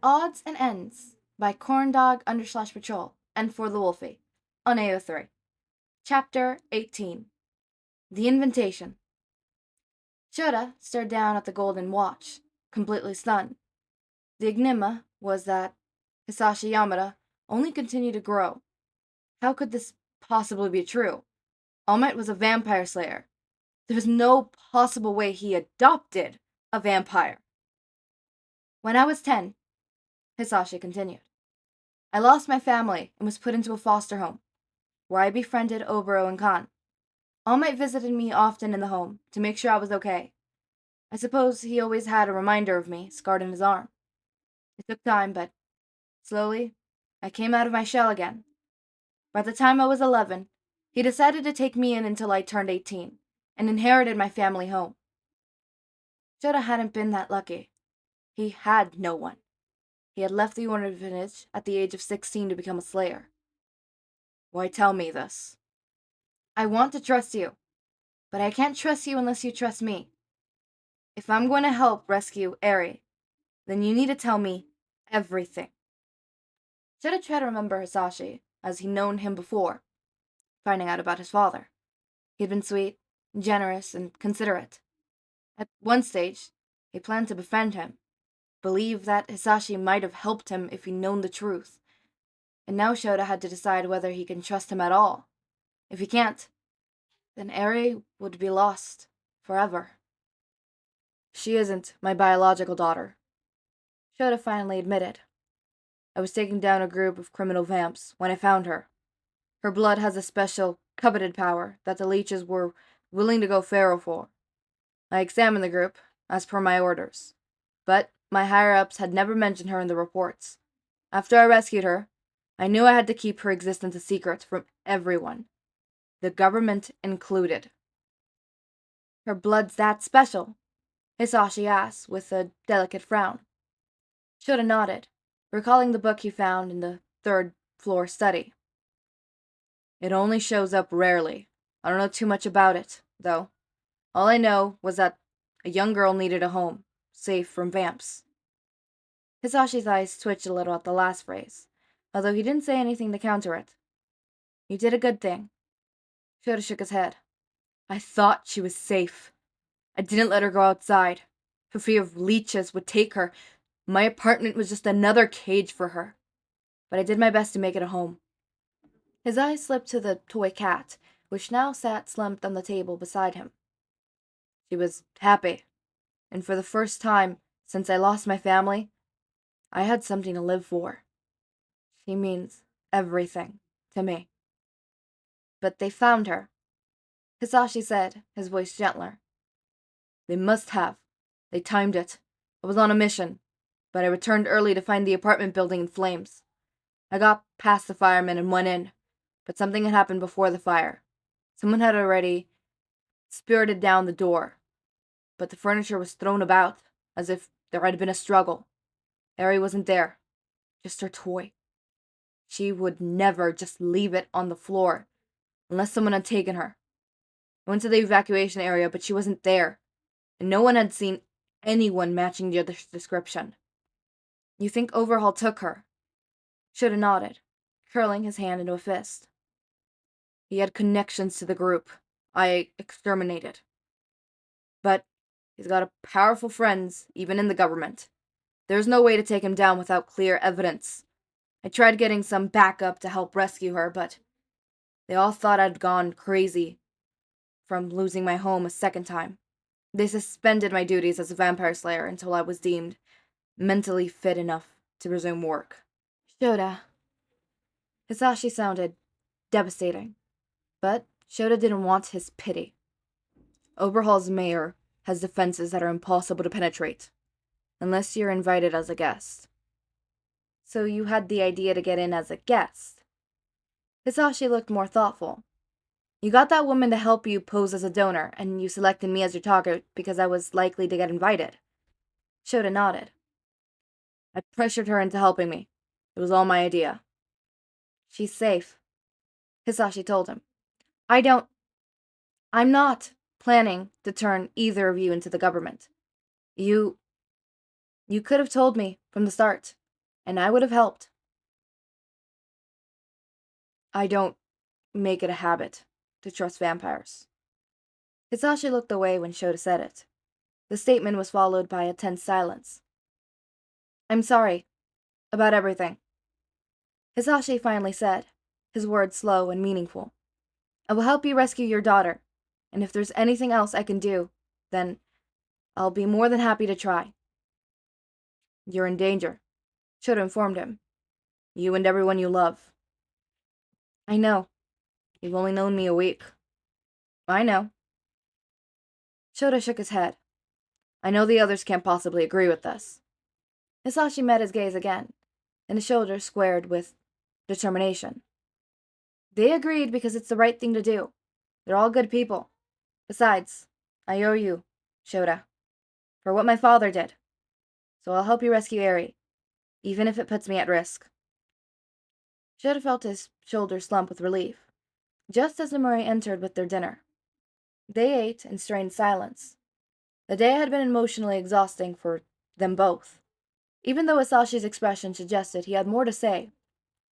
Odds and Ends by corndog_patrol and for the Wolfie on AO3. Chapter 18. The Invitation. Shouta stared down at the golden watch, completely stunned. The enigma was that Hizashi Yamada only continued to grow. How could this possibly be true? All Might was a vampire slayer. There was no possible way he adopted a vampire. When I was 10, Hizashi continued, I lost my family and was put into a foster home, where I befriended Oboro and Khan. All Might visited me often in the home to make sure I was okay. I suppose he always had a reminder of me scarred in his arm. It took time, but slowly, I came out of my shell again. By the time I was 11, he decided to take me in until I turned 18 and inherited my family home. Shouta hadn't been that lucky. He had no one. He had left the orphanage at the age of 16 to become a slayer. Why tell me this? I want to trust you, but I can't trust you unless you trust me. If I'm going to help rescue Eri, then you need to tell me everything. Shouta tried to remember Hizashi, as he'd known him before, finding out about his father. He'd been sweet, generous, and considerate. At one stage, he planned to befriend him, believed that Hizashi might have helped him if he'd known the truth. And now Shouta had to decide whether he can trust him at all. If he can't, then Eri would be lost forever. She isn't my biological daughter, Shouta finally admitted. I was taking down a group of criminal vamps when I found her. Her blood has a special, coveted power that the leeches were willing to go feral for. I examined the group, as per my orders, but my higher-ups had never mentioned her in the reports. After I rescued her, I knew I had to keep her existence a secret from everyone, the government included. Her blood's that special? Hizashi asked, with a delicate frown. Shouta nodded, recalling the book he found in the third-floor study. It only shows up rarely. I don't know too much about it, though. All I know was that a young girl needed a home, safe from vamps. Hizashi's eyes twitched a little at the last phrase, although he didn't say anything to counter it. You did a good thing. Shouta shook his head. I thought she was safe. I didn't let her go outside, for fear of leeches would take her. My apartment was just another cage for her. But I did my best to make it a home. His eyes slipped to the toy cat, which now sat slumped on the table beside him. She was happy, and for the first time since I lost my family, I had something to live for. She means everything to me. But they found her, Hizashi said, his voice gentler. They must have. They timed it. I was on a mission, but I returned early to find the apartment building in flames. I got past the firemen and went in, but something had happened before the fire. Someone had already spirited down the door, but the furniture was thrown about, as if there had been a struggle. Eri wasn't there, just her toy. She would never just leave it on the floor, unless someone had taken her. I went to the evacuation area, but she wasn't there, and no one had seen anyone matching the other's description. You think Overhaul took her? Shouta nodded, curling his hand into a fist. He had connections to the group I exterminated. But he's got powerful friends, even in the government. There's no way to take him down without clear evidence. I tried getting some backup to help rescue her, but they all thought I'd gone crazy from losing my home a second time. They suspended my duties as a vampire slayer until I was deemed mentally fit enough to resume work. Shouta. Hizashi sounded devastating, but Shouta didn't want his pity. Overhaul's mayor has defenses that are impossible to penetrate, unless you're invited as a guest. So you had the idea to get in as a guest. Hizashi looked more thoughtful. You got that woman to help you pose as a donor, and you selected me as your target because I was likely to get invited. Shouta nodded. I pressured her into helping me. It was all my idea. She's safe, Hizashi told him. I'm not planning to turn either of you into the government. You You could have told me from the start, and I would have helped. I don't make it a habit to trust vampires. Hizashi looked away when Shouta said it. The statement was followed by a tense silence. I'm sorry. About everything. Hizashi finally said, his words slow and meaningful. I will help you rescue your daughter, and if there's anything else I can do, then I'll be more than happy to try. You're in danger, Shouta informed him. You and everyone you love. I know. You've only known me a week. I know. Shouta shook his head. I know the others can't possibly agree with this. Hisashi met his gaze again, and his shoulders squared with determination. They agreed because it's the right thing to do. They're all good people. Besides, I owe you, Shouta, for what my father did. So I'll help you rescue Eri, even if it puts me at risk. Shouta felt his shoulders slump with relief, just as Nomori entered with their dinner. They ate in strained silence. The day had been emotionally exhausting for them both. Even though Hisashi's expression suggested he had more to say,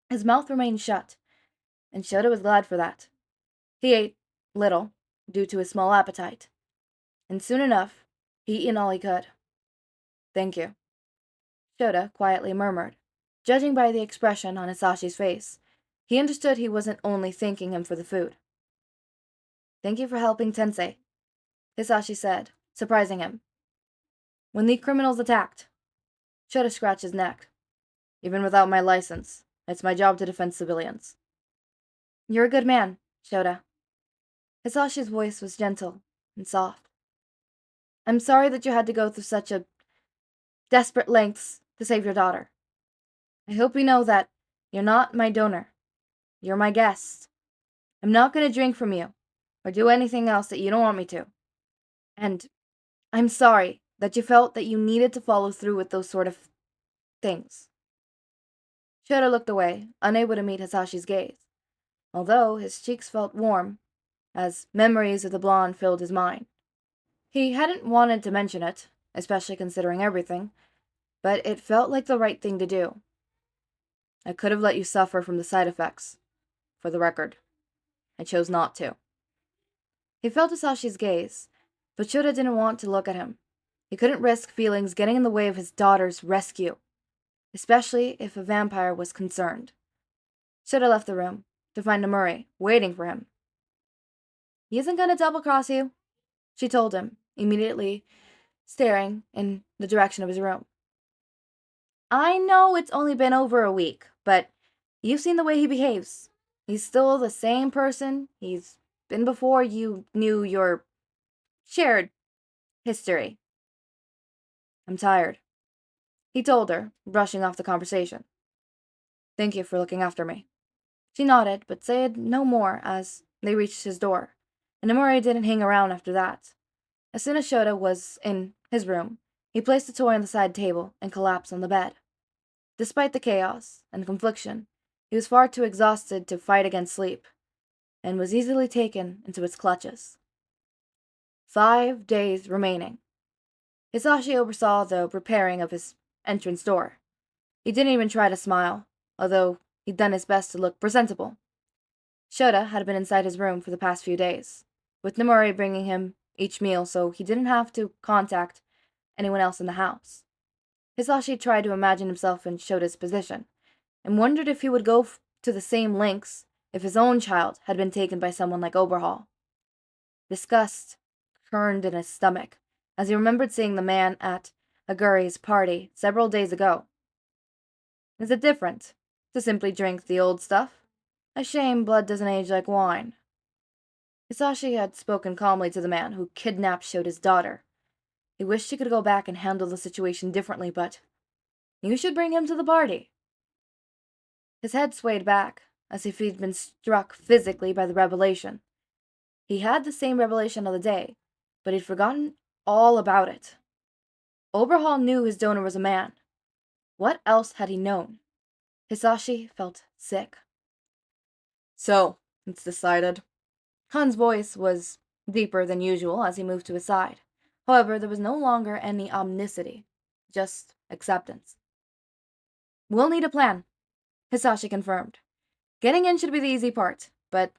his mouth remained shut, and Shouta was glad for that. He ate little, due to his small appetite, and soon enough, he eaten all he could. Thank you, Shouta quietly murmured. Judging by the expression on Hisashi's face, he understood he wasn't only thanking him for the food. Thank you for helping Tensei, Hisashi said, surprising him. When the criminals attacked, Shouta scratched his neck. Even without my license, it's my job to defend civilians. You're a good man, Shouta. Hisashi's voice was gentle and soft. I'm sorry that you had to go through such a desperate lengths to save your daughter. I hope you know that you're not my donor. You're my guest. I'm not going to drink from you or do anything else that you don't want me to. And I'm sorry that you felt that you needed to follow through with those sort of things. Shouta looked away, unable to meet Hisashi's gaze, although his cheeks felt warm as memories of the blonde filled his mind. He hadn't wanted to mention it, especially considering everything, but it felt like the right thing to do. I could have let you suffer from the side effects. For the record, I chose not to. He felt Hisashi's gaze, but Shouta didn't want to look at him. He couldn't risk feelings getting in the way of his daughter's rescue, especially if a vampire was concerned. Shouta left the room to find Nomori waiting for him. He isn't going to double-cross you, she told him, immediately staring in the direction of his room. I know it's only been over a week, but you've seen the way he behaves. He's still the same person he's been before you knew your shared history. I'm tired, he told her, brushing off the conversation. Thank you for looking after me. She nodded, but said no more as they reached his door, and Nomori didn't hang around after that. As soon as Shouta was in his room, he placed the toy on the side table and collapsed on the bed. Despite the chaos and confliction, he was far too exhausted to fight against sleep, and was easily taken into its clutches. 5 days remaining. Hisashi oversaw the repairing of his entrance door. He didn't even try to smile, although he'd done his best to look presentable. Shouta had been inside his room for the past few days, with Nomori bringing him each meal so he didn't have to contact anyone else in the house. Hisashi tried to imagine himself in Shota's position, and wondered if he would go to the same lengths if his own child had been taken by someone like Oberhall. Disgust churned in his stomach, as he remembered seeing the man at Aguri's party several days ago. Is it different to simply drink the old stuff? A shame blood doesn't age like wine. Hisashi had spoken calmly to the man who kidnapped Shota's daughter. He wished he could go back and handle the situation differently, but you should bring him to the party. His head swayed back, as if he'd been struck physically by the revelation. He had the same revelation of the day, but he'd forgotten all about it. Oberhall knew his donor was a man. What else had he known? Hisashi felt sick. So, it's decided. Han's voice was deeper than usual as he moved to his side. However, there was no longer any omniscity, just acceptance. We'll need a plan, Hizashi confirmed. Getting in should be the easy part, but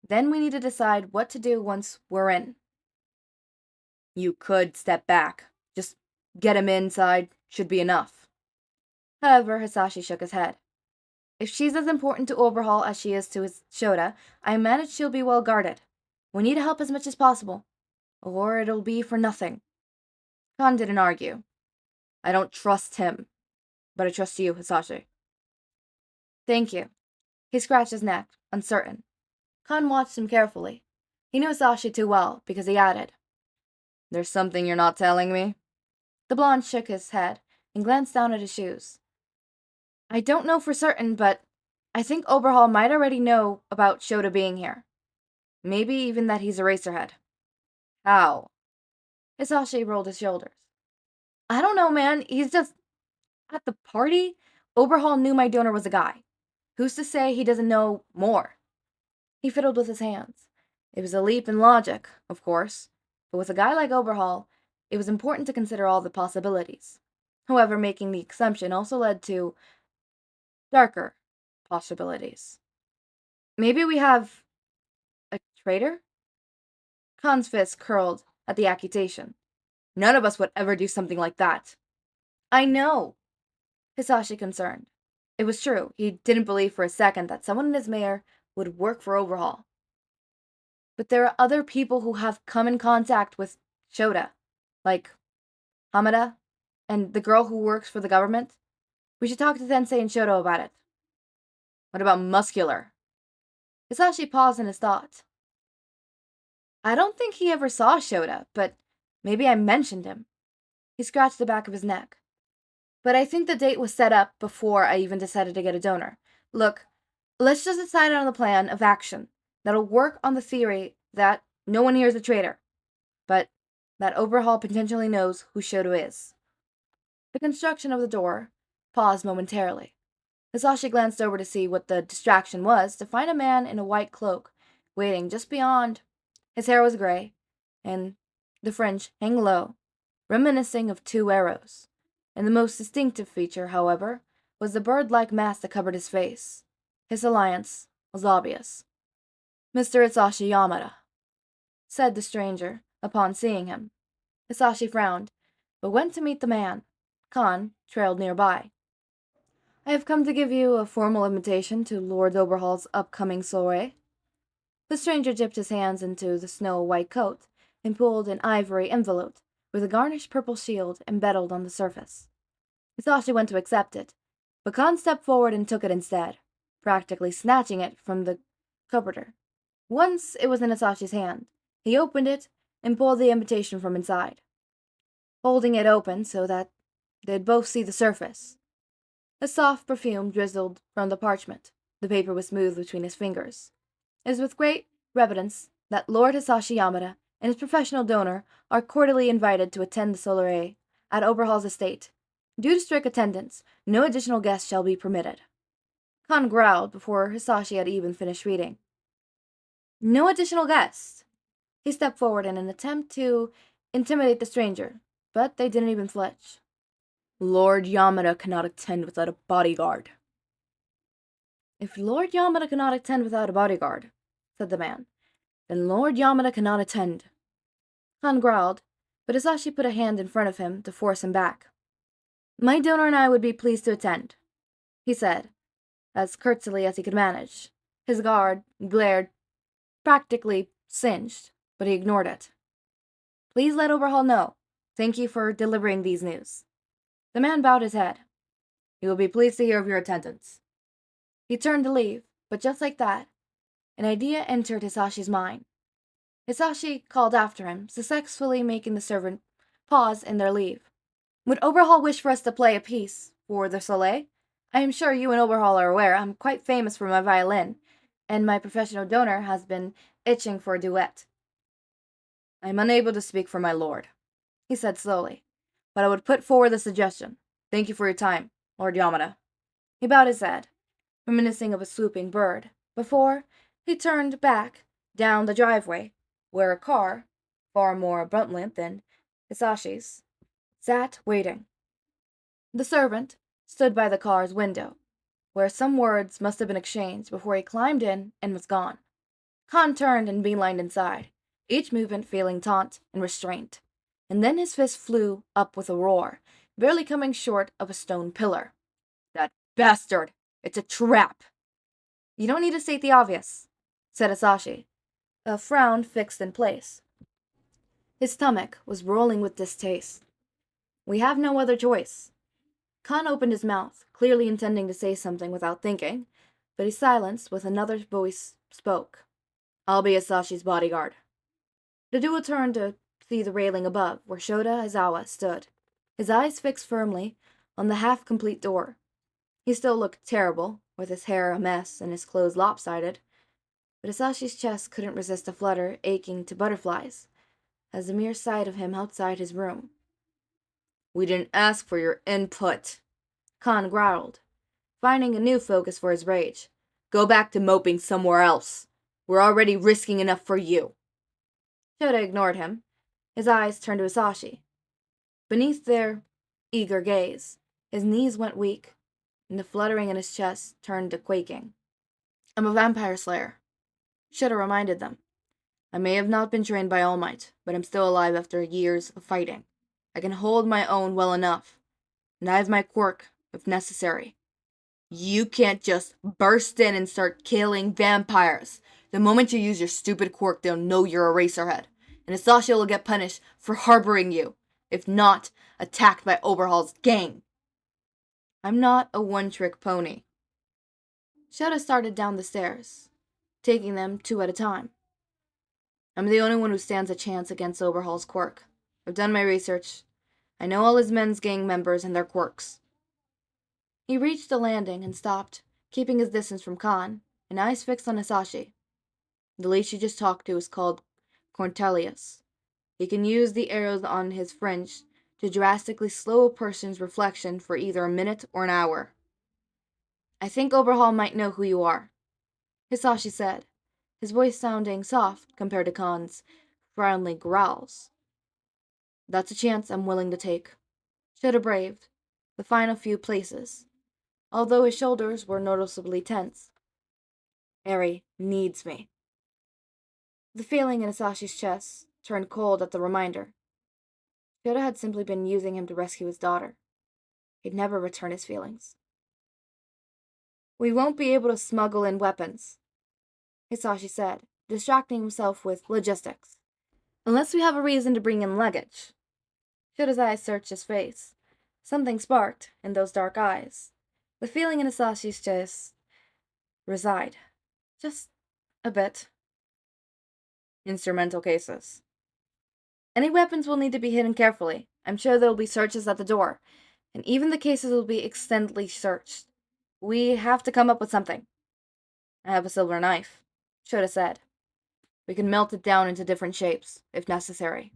then we need to decide what to do once we're in. You could step back. Just get him inside should be enough. However, Hizashi shook his head. If she's as important to Overhaul as she is to his Shouta, I imagine she'll be well guarded. We need to help as much as possible, or it'll be for nothing. Khan didn't argue. I don't trust him, but I trust you, Hizashi. Thank you. He scratched his neck, uncertain. Khan watched him carefully. He knew Hizashi too well, because he added, There's something you're not telling me? The blonde shook his head and glanced down at his shoes. I don't know for certain, but I think Oberhall might already know about Shouta being here. Maybe even that he's a racerhead. How? Hizashi rolled his shoulders. I don't know, man. He's just... At the party, Oberhall knew my donor was a guy. Who's to say he doesn't know more? He fiddled with his hands. It was a leap in logic, of course, but with a guy like Oberhall, it was important to consider all the possibilities. However, making the assumption also led to darker possibilities. Maybe we have a traitor? Khan's fist curled at the accusation. None of us would ever do something like that. I know, Hizashi concerned. It was true. He didn't believe for a second that someone in his mare would work for Overhaul. But there are other people who have come in contact with Shouta, like Hamada and the girl who works for the government. We should talk to Tensei and Shouta about it. What about Muscular? Hizashi paused in his thoughts. I don't think he ever saw Shouta, but maybe I mentioned him. He scratched the back of his neck. But I think the date was set up before I even decided to get a donor. Look, let's just decide on the plan of action that'll work on the theory that no one here is a traitor, but that Overhaul potentially knows who Shouta is. The construction of the door paused momentarily. Hizashi glanced over to see what the distraction was to find a man in a white cloak waiting just beyond. His hair was gray, and the fringe hung low, reminiscing of two arrows. And the most distinctive feature, however, was the bird-like mask that covered his face. His alliance was obvious. Mr. Hizashi Yamada, said the stranger upon seeing him. Hizashi frowned, but went to meet the man. Khan trailed nearby. I have come to give you a formal invitation to Lord Oberhall's upcoming soiree. The stranger dipped his hands into the snow-white coat and pulled an ivory envelope with a garnished purple shield embedded on the surface. Hizashi went to accept it, but Khan stepped forward and took it instead, practically snatching it from the cupboarder. Once it was in Hisashi's hand, he opened it and pulled the invitation from inside, holding it open so that they'd both see the surface. A soft perfume drizzled from the parchment. The paper was smooth between his fingers. It is with great reverence that Lord Hizashi Yamada and his professional donor are cordially invited to attend the soiree at Oberhall's estate. Due to strict attendance, no additional guests shall be permitted. Khan growled before Hizashi had even finished reading. No additional guests. He stepped forward in an attempt to intimidate the stranger, but they didn't even flinch. Lord Yamada cannot attend without a bodyguard. If Lord Yamada cannot attend without a bodyguard, said the man, then Lord Yamada cannot attend. Khan growled, but Hizashi put a hand in front of him to force him back. My donor and I would be pleased to attend, he said, as curtsily as he could manage. His guard glared, practically singed, but he ignored it. Please let Overhaul know. Thank you for delivering these news. The man bowed his head. He will be pleased to hear of your attendance. He turned to leave, but just like that, an idea entered Hisashi's mind. Hizashi called after him, successfully making the servant pause in their leave. Would Overhaul wish for us to play a piece for the soirée? I am sure you and Overhaul are aware I'm quite famous for my violin, and my professional donor has been itching for a duet. I am unable to speak for my lord, he said slowly, but I would put forward the suggestion. Thank you for your time, Lord Yamada. He bowed his head, reminiscing of a swooping bird, before he turned back down the driveway, where a car, far more abundant than Hisashi's, sat waiting. The servant stood by the car's window, where some words must have been exchanged before he climbed in and was gone. Khan turned and beelined inside, each movement feeling taut and restraint. And then his fist flew up with a roar, barely coming short of a stone pillar. "That bastard! It's a trap!" "You don't need to state the obvious," said Hizashi, a frown fixed in place. His stomach was rolling with distaste. "We have no other choice." Khan opened his mouth, clearly intending to say something without thinking, but he silenced with another voice spoke. "I'll be Hisashi's bodyguard." The duo turned to see the railing above, where Shouta Aizawa stood, his eyes fixed firmly on the half-complete door. He still looked terrible, with his hair a mess and his clothes lopsided, but Hisashi's chest couldn't resist a flutter aching to butterflies, as the mere sight of him outside his room. "We didn't ask for your input," Khan growled, finding a new focus for his rage. "Go back to moping somewhere else. We're already risking enough for you." Shouta ignored him. His eyes turned to Hisashi. Beneath their eager gaze, his knees went weak, and the fluttering in his chest turned to quaking. "I'm a vampire slayer," Shouta reminded them. "I may have not been trained by All Might, but I'm still alive after years of fighting. I can hold my own well enough, and I have my quirk, if necessary." "You can't just burst in and start killing vampires. The moment you use your stupid quirk, they'll know you're a racerhead, and Hisashi will get punished for harboring you, if not attacked by Overhaul's gang." "I'm not a one-trick pony." Shouta started down the stairs, taking them two at a time. "I'm the only one who stands a chance against Overhaul's quirk. I've done my research. I know all his men's gang members and their quirks." He reached the landing and stopped, keeping his distance from Khan, and eyes fixed on Hisashi. "The leech you just talked to is called Cornelius. He can use the arrows on his fringe to drastically slow a person's reflection for either a minute or an hour." "I think Overhaul might know who you are," Hisashi said, his voice sounding soft compared to Khan's friendly growls. "That's a chance I'm willing to take." Shouta braved the final few places, although his shoulders were noticeably tense. "Eri needs me." The feeling in Hisashi's chest turned cold at the reminder. Shouta had simply been using him to rescue his daughter. He'd never return his feelings. "We won't be able to smuggle in weapons," Hisashi said, distracting himself with logistics, "unless we have a reason to bring in luggage." Shouta's eyes searched his face. Something sparked in those dark eyes. The feeling in Hisashi's chest reside. Just a bit. "Instrumental cases." "Any weapons will need to be hidden carefully. I'm sure there will be searches at the door, and even the cases will be extensively searched. We have to come up with something." "I have a silver knife," Shouta said. "We can melt it down into different shapes, if necessary."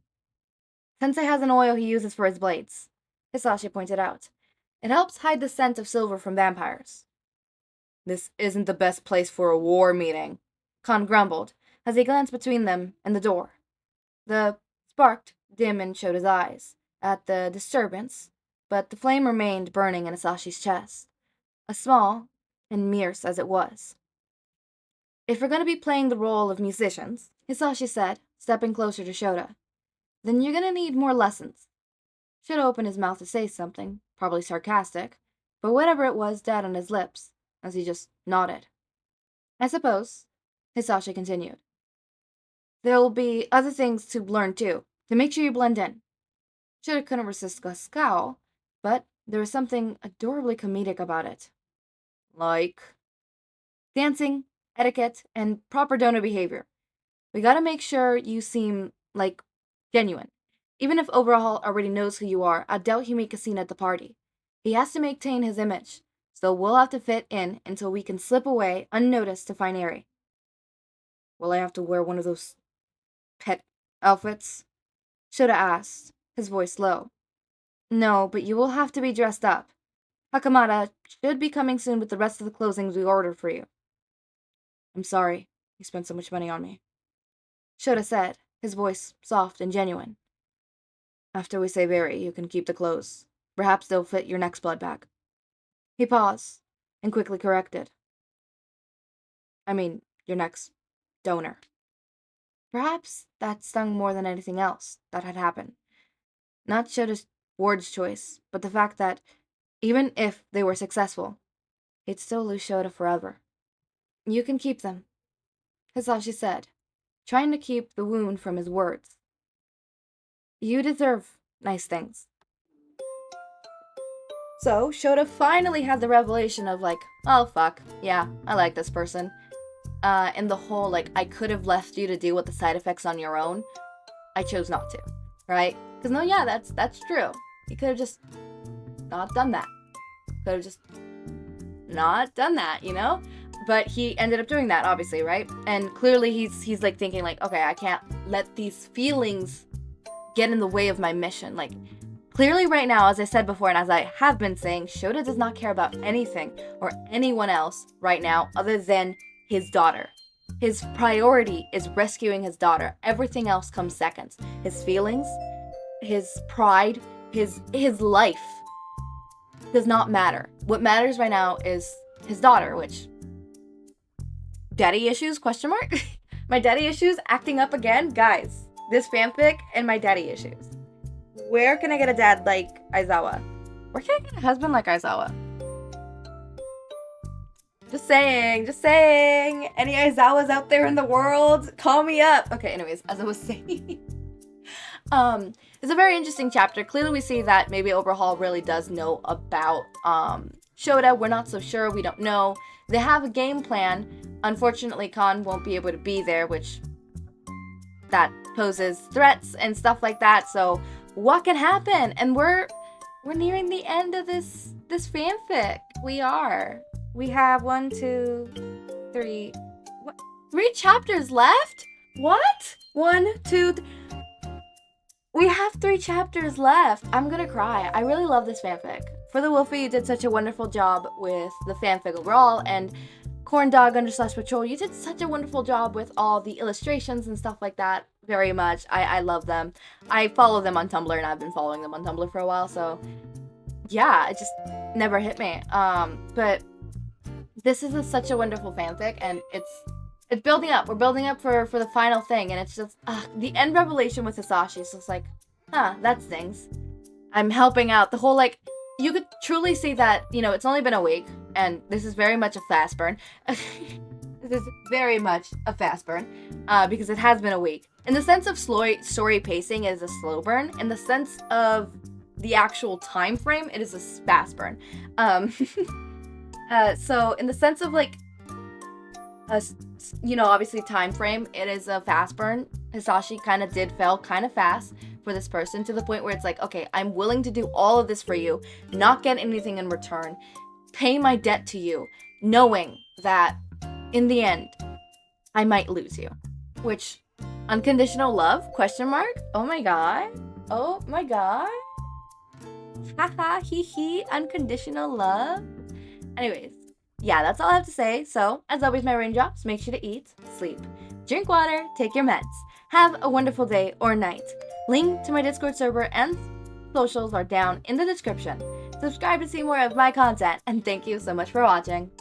"Sensei has an oil he uses for his blades," Hisashi pointed out. "It helps hide the scent of silver from vampires." "This isn't the best place for a war meeting," Khan grumbled, as he glanced between them and the door. The spark dim in Shota's eyes at the disturbance, but the flame remained burning in Hisashi's chest, as small and merse as it was. "If we're going to be playing the role of musicians," Hisashi said, stepping closer to Shouta, "then you're going to need more lessons." Shouta opened his mouth to say something, probably sarcastic, but whatever it was died on his lips, as he just nodded. "I suppose," Hisashi continued, "there'll be other things to learn too, to make sure you blend in." Shouta couldn't resist a scowl, but there was something adorably comedic about it. "Like?" "Dancing, etiquette, and proper donor behavior. We gotta make sure you seem, like, genuine. Even if Overhaul already knows who you are, I doubt he'll make a scene at the party. He has to maintain his image, so we'll have to fit in until we can slip away unnoticed to find Eri." "Will I have to wear one of those pet outfits?" Shouta asked, his voice low. "No, but you will have to be dressed up. Hakamada should be coming soon with the rest of the clothing we ordered for you." "I'm sorry you spent so much money on me," Shouta said, his voice soft and genuine. "After we save Eri, you can keep the clothes. Perhaps they'll fit your next blood bag. He paused and quickly corrected. I mean, your next donor. Perhaps that stung more than anything else that had happened. Not Shota's ward's choice, but the fact that, even if they were successful, he'd still lose Shouta forever. You can keep them, Hizashi said, trying to keep the wound from his words. You deserve nice things. So, Shouta finally had the revelation of like, oh fuck, yeah, I like this person. And the whole like, I could have left you to deal with the side effects on your own. I chose not to, right? Because no, yeah, that's true. He could have just not done that. Could have just not done that, you know? But he ended up doing that, obviously, right? And clearly he's like thinking like, okay, I can't let these feelings get in the way of my mission. Like, clearly right now, as I said before, and as I have been saying, Shouta does not care about anything or anyone else right now other than his daughter. His priority is rescuing his daughter. Everything else comes second. His feelings, his pride, his life does not matter. What matters right now is his daughter, which... Daddy issues, question mark? My daddy issues acting up again? Guys, this fanfic and my daddy issues. Where can I get a dad like Aizawa? Where can I get a husband like Aizawa? Just saying. Any Aizawas out there in the world? Call me up. Okay, anyways, as I was saying. It's a very interesting chapter. Clearly we see that maybe Overhaul really does know about Shouta. We're not so sure. We don't know. They have a game plan. Unfortunately, Khan won't be able to be there, which that poses threats and stuff like that. So what can happen? And we're nearing the end of this fanfic. We are. We have 1, 2, 3. What? 3 chapters left? What? 1, 2. We have 3 chapters left. I'm gonna cry. I really love this fanfic. For the Wolfie, you did such a wonderful job with the fanfic overall, and Corndog_patrol, you did such a wonderful job with all the illustrations and stuff like that. Very much. I love them. I follow them on Tumblr, and I've been following them on Tumblr for a while, so yeah, it just never hit me. But this is such a wonderful fanfic, and it's building up. We're building up for the final thing, and it's just the end revelation with Hizashi is just like, that stings. I'm helping out. The whole like, you could truly see that, you know, it's only been a week, and this is very much a fast burn. This is very much a fast burn, because it has been a week. In the sense of story pacing, it is a slow burn. In the sense of the actual time frame, it is a fast burn. So in the sense of like, you know, obviously time frame, it is a fast burn. Hizashi kind of fell kind of fast for this person, to the point where it's like, okay, I'm willing to do all of this for you, not get anything in return, pay my debt to you, knowing that in the end, I might lose you. Which, unconditional love, question mark? Oh my god. Haha, hee, unconditional love. Anyways, yeah, that's all I have to say. So, as always, my raindrops, make sure to eat, sleep, drink water, take your meds. Have a wonderful day or night. Link to my Discord server and socials are down in the description. Subscribe to see more of my content, and thank you so much for watching.